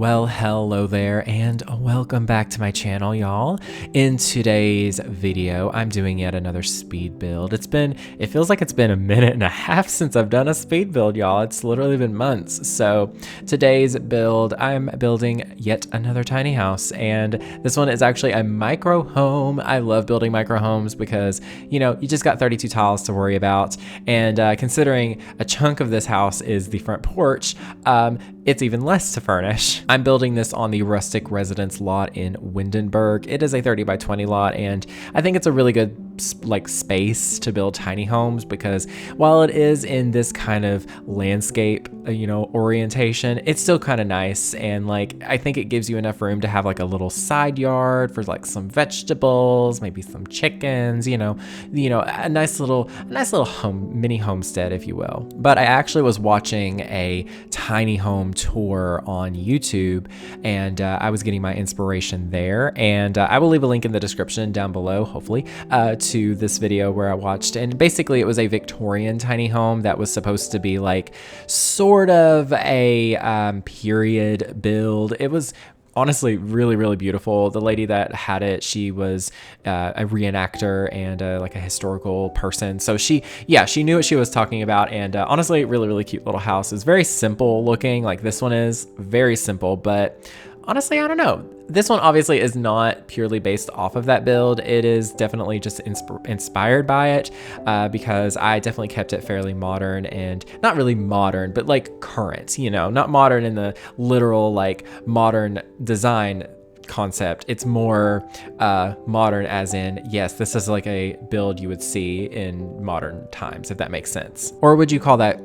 Well, hello there and welcome back to my channel, y'all. In today's video, I'm doing yet another speed build. It feels like it's been a minute and a half since I've done a speed build, y'all. It's literally been months. So today's build, I'm building yet another tiny house, and this one is actually a micro home. I love building micro homes because, you know, you just got 32 tiles to worry about. And considering a chunk of this house is the front porch, it's even less to furnish. I'm building this on the rustic residence lot in Windenburg. It is a 30 by 20 lot, and I think it's a really good space to build tiny homes because while it is in this kind of landscape, orientation, it's still kind of nice. And I think it gives you enough room to have a little side yard for some vegetables, maybe some chickens, a nice little mini homestead, if you will. But I actually was watching a tiny home tour on YouTube, and I was getting my inspiration there, and I will leave a link in the description down below, hopefully, to this video where I watched. And basically it was a Victorian tiny home that was supposed to be sort of a period build. It was honestly really, really beautiful. The lady that had it, she was a reenactor and a historical person. So she knew what she was talking about. And honestly, really, really cute little house. It's very simple looking. This one is very simple, but honestly, I don't know. This one obviously is not purely based off of that build. It is definitely just inspired by it because I definitely kept it fairly modern, and not really modern, but current, not modern in the literal modern design concept. It's more modern as in, yes, this is a build you would see in modern times, if that makes sense. Or would you call that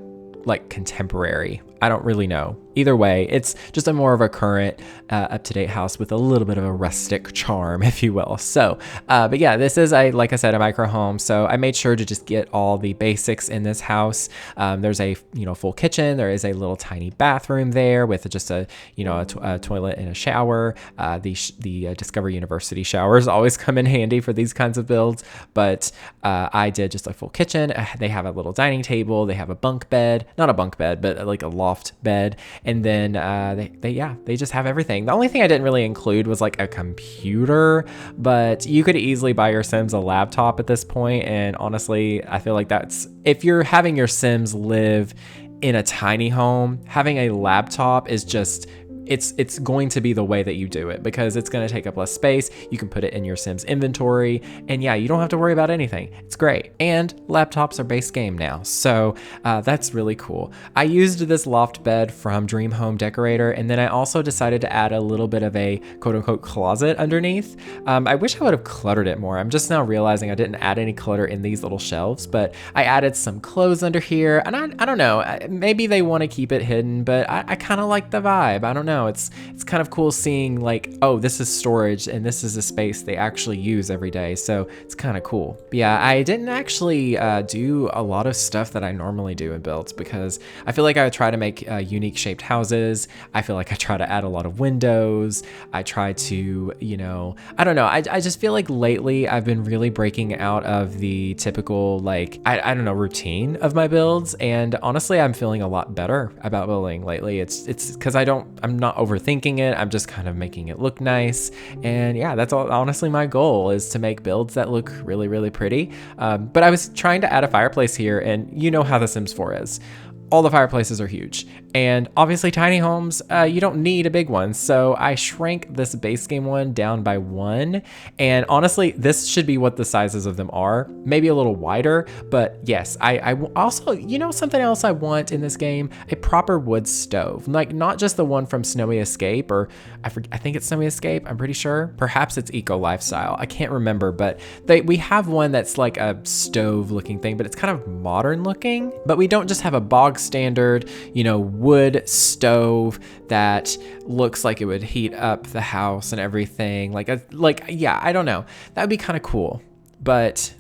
contemporary? I don't really know. Either way, it's just a more of a current, up-to-date house with a little bit of a rustic charm, if you will. So, but yeah, this is like I said, a micro home. So I made sure to just get all the basics in this house. There's a full kitchen. There is a little tiny bathroom there with just a toilet and a shower. The Discover University showers always come in handy for these kinds of builds. But I did just a full kitchen. They have a little dining table. They have a bunk bed, not a bunk bed, but a loft bed. And then they just have everything. The only thing I didn't really include was a computer, but you could easily buy your Sims a laptop at this point. And honestly, I feel that's, if you're having your Sims live in a tiny home, having a laptop is just, it's going to be the way that you do it because it's going to take up less space. You can put it in your Sims inventory, and yeah, you don't have to worry about anything. It's great. And laptops are base game now, so that's really cool. I used this loft bed from Dream Home Decorator, and then I also decided to add a little bit of a quote-unquote closet underneath. I wish I would have cluttered it more. I'm just now realizing I didn't add any clutter in these little shelves, but I added some clothes under here, and I don't know, maybe they want to keep it hidden, but I kind of like the vibe. I don't know. It's kind of cool seeing oh, this is storage and this is a space they actually use every day. So it's kind of cool. But yeah, I didn't actually do a lot of stuff that I normally do in builds because I feel I try to make unique shaped houses. I feel I try to add a lot of windows. I try to, I don't know. I just feel lately I've been really breaking out of the typical, I don't know, routine of my builds. And honestly, I'm feeling a lot better about building lately. It's because I'm not overthinking it. I'm just kind of making it look nice. And yeah, that's all. Honestly, my goal is to make builds that look really, really pretty. But I was trying to add a fireplace here, and you know how The Sims 4 is. All the fireplaces are huge. And obviously tiny homes, you don't need a big one. So I shrank this base game one down by 1. And honestly, this should be what the sizes of them are. Maybe a little wider, but yes, I also, something else I want in this game, a proper wood stove. Not just the one from Snowy Escape, or I think it's Snowy Escape, I'm pretty sure. Perhaps it's Eco Lifestyle. I can't remember, but we have one that's a stove looking thing, but it's kind of modern looking. But we don't just have a bog standard, wood stove that looks like it would heat up the house and everything. Yeah, I don't know. That would be kind of cool, but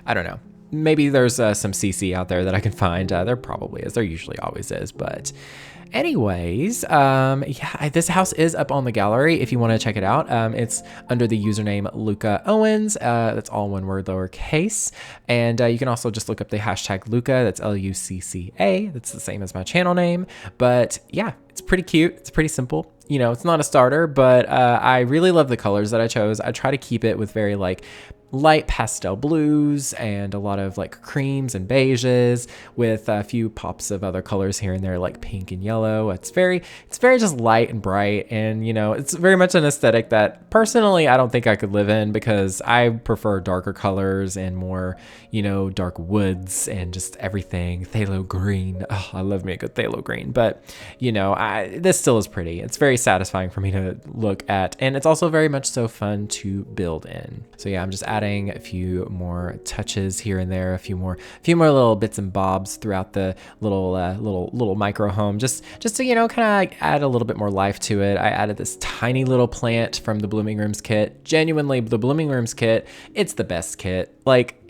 I don't know. Maybe there's some CC out there that I can find. There probably is. There usually always is, but Anyways, yeah, this house is up on the gallery if you want to check it out. It's under the username luccaowens. That's all one word, lowercase. And you can also just look up the hashtag Lucca. That's Lucca. That's the same as my channel name. But yeah, it's pretty cute. It's pretty simple. You know, it's not a starter, but I really love the colors that I chose. I try to keep it with very like light pastel blues and a lot of like creams and beiges with a few pops of other colors here and there, like pink and yellow. It's very just light and bright, and you know, it's very much an aesthetic that personally I don't think I could live in, because I prefer darker colors and more, you know, dark woods and just everything phthalo green. Oh, I love me a good phthalo green. But you know, this still is pretty. It's very satisfying for me to look at, and it's also very much so fun to build in. So yeah, I'm just adding a few more touches here and there, a few more little bits and bobs throughout the little micro home, just to, you know, kind of add a little bit more life to it. I added this tiny little plant from the Blooming Rooms kit. Genuinely, the Blooming Rooms kit, it's the best kit. Like,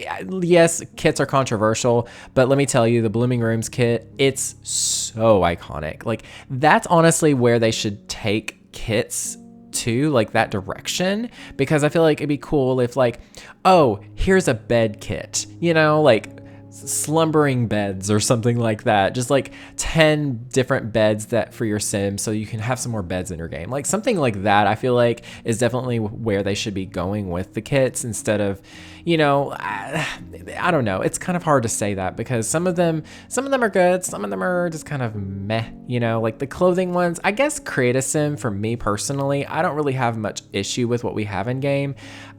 yes, kits are controversial, but let me tell you, the Blooming Rooms kit, it's so iconic. Like, that's honestly where they should take kits to, like that direction, because I feel like it'd be cool if like, oh, here's a bed kit, you know, like slumbering beds or something like that, just like 10 different beds that for your sim, so you can have some more beds in your game, like something like that. I feel like is definitely where they should be going with the kits, instead of, you know, I don't know, it's kind of hard to say that, because some of them are good, some of them are just kind of meh, you know, like the clothing ones. I guess create a sim, for me personally, I don't really have much issue with what we have in game.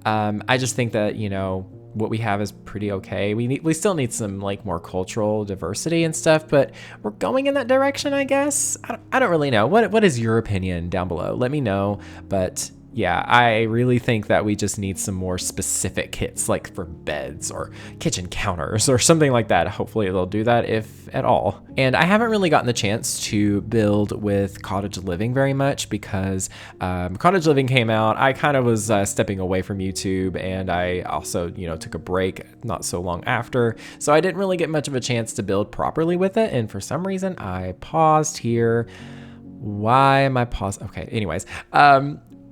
I just think that, you know, what we have is pretty okay. We still need some like more cultural diversity and stuff, but we're going in that direction, I guess. I don't really know. What is your opinion down below? Let me know. But yeah, I really think that we just need some more specific kits, like for beds or kitchen counters or something like that. Hopefully they'll do that, if at all. And I haven't really gotten the chance to build with Cottage Living very much, because Cottage Living came out. I kind of was stepping away from YouTube, and I also, you know, took a break not so long after. So I didn't really get much of a chance to build properly with it. And for some reason I paused here. Why am I paused? Okay, anyways.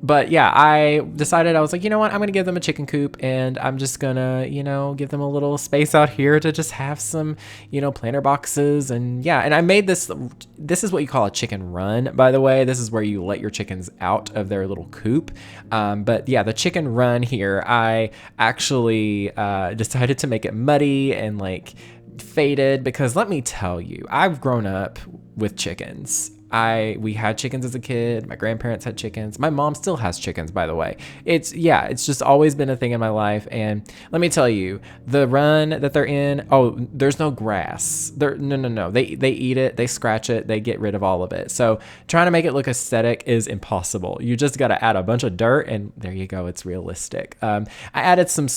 But yeah, I decided, I was like, you know what, I'm going to give them a chicken coop, and I'm just going to, you know, give them a little space out here to just have some, you know, planter boxes. And yeah, and I made this is what you call a chicken run, by the way. This is where you let your chickens out of their little coop. But yeah, the chicken run here, I actually decided to make it muddy and like faded, because let me tell you, I've grown up with chickens. We had chickens as a kid. My grandparents had chickens. My mom still has chickens, by the way. It's just always been a thing in my life. And let me tell you, the run that they're in, oh, there's no grass. No. They eat it, they scratch it, they get rid of all of it. So trying to make it look aesthetic is impossible. You just got to add a bunch of dirt, and there you go. It's realistic. I added some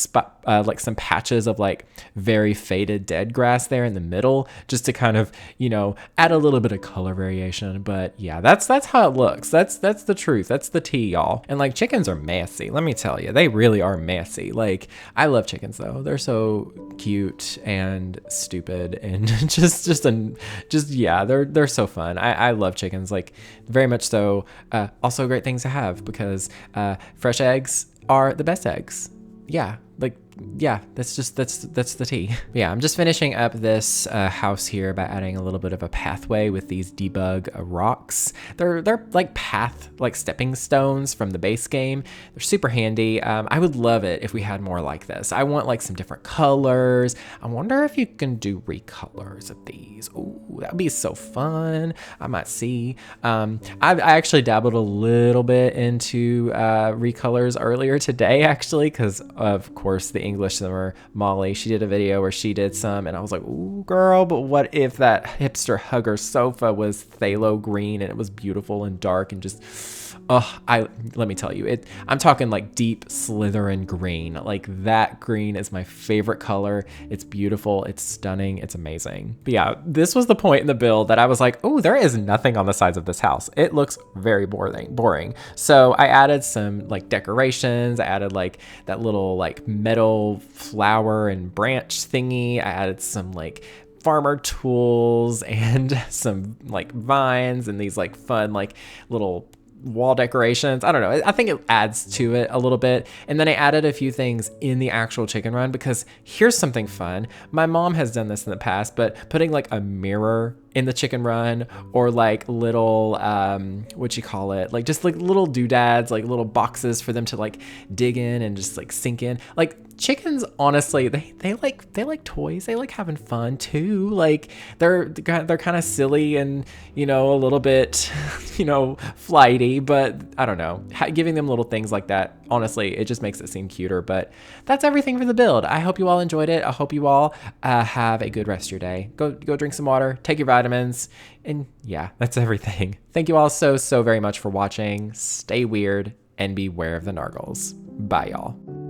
like some patches of like very faded dead grass there in the middle, just to kind of, you know, add a little bit of color variation. But yeah, that's how it looks. That's the truth. That's the tea, y'all. And like, chickens are messy. Let me tell you, they really are messy. Like, I love chickens though. They're so cute and stupid, and yeah, they're so fun. I love chickens, like very much so. Also great things to have, because fresh eggs are the best eggs. Yeah, like, yeah, that's the tea. Yeah, I'm just finishing up this house here by adding a little bit of a pathway with these debug rocks. They're like like stepping stones from the base game. They're super handy. I would love it if we had more like this. I want like some different colors. I wonder if you can do recolors of these. Ooh, that'd be so fun. I might see. I actually dabbled a little bit into recolors earlier today, actually, because of course the English simmer Molly, she did a video where she did some, and I was like, ooh girl, but what if that hipster hugger sofa was phthalo green and it was beautiful and dark and just, let me tell you, I'm talking like deep Slytherin green. Like, that green is my favorite color. It's beautiful, it's stunning, it's amazing. But yeah, this was the point in the build that I was like, oh, there is nothing on the sides of this house. It looks very boring. So I added some like decorations. I added like that little like metal flower and branch thingy. I added some like farmer tools and some like vines and these like fun like little wall decorations. I don't know. I think it adds to it a little bit. And then I added a few things in the actual chicken run because here's something fun. My mom has done this in the past, but putting like a mirror in the chicken run or like little, what you call it? Like just like little doodads, like little boxes for them to like dig in and just like sink in. Like chickens, honestly, they like toys. They like having fun too. Like they're kind of silly and, you know, a little bit, you know, flighty, but I don't know, giving them little things like that, honestly, it just makes it seem cuter. But that's everything for the build. I hope you all enjoyed it. I hope you all have a good rest of your day. Go drink some water, take your vitamins, and yeah, that's everything. Thank you all so very much for watching. Stay weird and beware of the nargles. Bye, y'all.